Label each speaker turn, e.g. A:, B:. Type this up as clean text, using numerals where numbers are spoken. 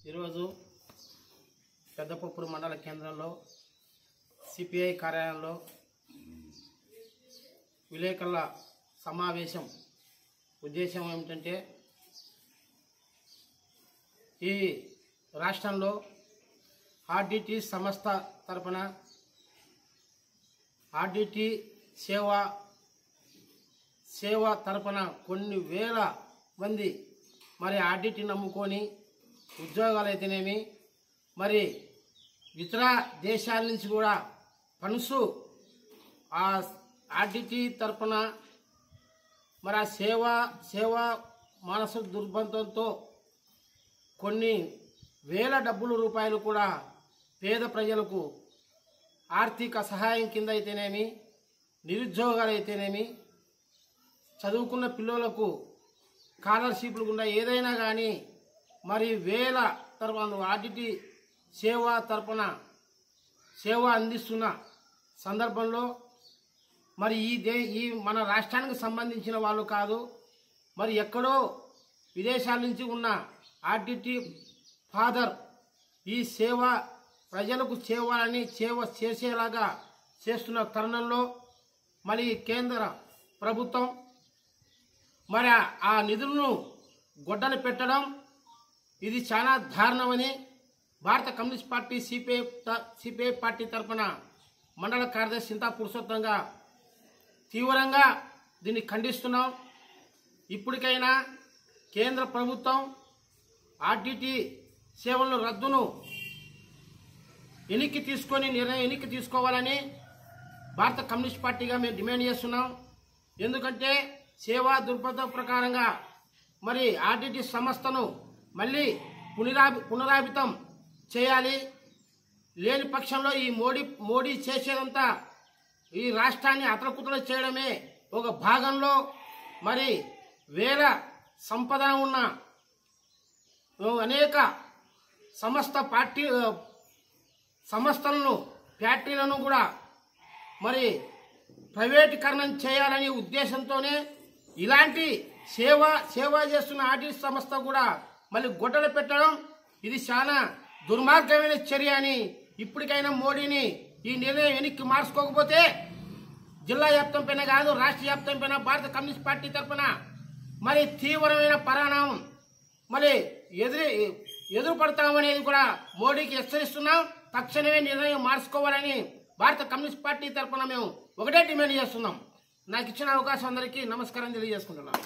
A: ఈరోజు పెద్దపప్పుడు మండల కేంద్రంలో సిపిఐ కార్యాలయంలో విలేకరుల సమావేశం ఉద్దేశం ఏమిటంటే ఈ రాష్ట్రంలో ఆర్డిటి సంస్థ తరపున ఆర్డిటి సేవ తరపున కొన్ని వేల మంది మరి ఆర్డిటి నమ్ముకొని ఉద్యోగాలు అయితేనేమి మరి ఇతర దేశాల నుంచి కూడా ఫండ్స్ ఆ ఆర్డిటి తరపున మరి ఆ సేవ మానస దుర్బంధంతో కొన్ని వేల రూపాయలు కూడా పేద ప్రజలకు ఆర్థిక సహాయం కింద అయితేనేమి నిరుద్యోగాలు అయితేనేమి చదువుకున్న పిల్లలకు స్కాలర్షిప్లు గుండా ఏదైనా కానీ మరి వేల తరపున ఆర్డిటి సేవ తరపున సేవ అందిస్తున్న సందర్భంలో మరి ఈ మన రాష్ట్రానికి సంబంధించిన వాళ్ళు కాదు, మరి ఎక్కడో విదేశాల నుంచి ఉన్న ఆర్డిటి ఫాదర్ ఈ సేవ ప్రజలకు సేవ చేసేలాగా చేస్తున్న తరుణంలో మరి కేంద్ర ప్రభుత్వం మరి ఆ నిధులను గొడ్డలు పెట్టడం ఇది చాలా దారుణమని భారత కమ్యూనిస్ట్ పార్టీ సిపిఐ పార్టీ తరఫున మండల కార్యదర్శి చింతా పురుషోత్తంగా తీవ్రంగా దీన్ని ఖండిస్తున్నాం. ఇప్పటికైనా కేంద్ర ప్రభుత్వం ఆర్డిటి సేవల రద్దును నిర్ణయం వెనక్కి తీసుకోవాలని భారత కమ్యూనిస్ట్ పార్టీగా మేము డిమాండ్ చేస్తున్నాం. ఎందుకంటే సేవా దృక్పథం ప్రకారంగా మరి ఆర్డిటి సంస్థను మళ్ళీ పునరాభితం చేయాలి. లేని పక్షంలో ఈ మోడీ చేసేదంతా ఈ రాష్ట్రాన్ని అతలకుతల చేయడమే ఒక భాగంలో మరి వేల సంపద ఉన్న అనేక సంస్థలను ఫ్యాక్టరీలను కూడా మరి ప్రైవేటీకరణం చేయాలనే ఉద్దేశంతోనే ఇలాంటి సేవ చేస్తున్న ఆర్డిటి సంస్థ కూడా మళ్ళీ గొడ్డలు పెట్టడం ఇది చాలా దుర్మార్గమైన చర్య అని ఇప్పటికైనా మోడీని ఈ నిర్ణయం వెనక్కి మార్చుకోకపోతే జిల్లా వ్యాప్తం పైన కాదు రాష్ట్ర వ్యాప్తం పైన భారత కమ్యూనిస్ట్ పార్టీ తరఫున మరి తీవ్రమైన పరిణామం మరి ఎదురుపడతామనేది కూడా మోడీకి హెచ్చరిస్తున్నాం. తక్షణమే నిర్ణయం మార్చుకోవాలని భారత కమ్యూనిస్ట్ పార్టీ తరఫున మేము ఒకటే డిమాండ్ చేస్తున్నాం. నాకు ఇచ్చిన అవకాశం అందరికీ నమస్కారం తెలియజేసుకుంటున్నాను.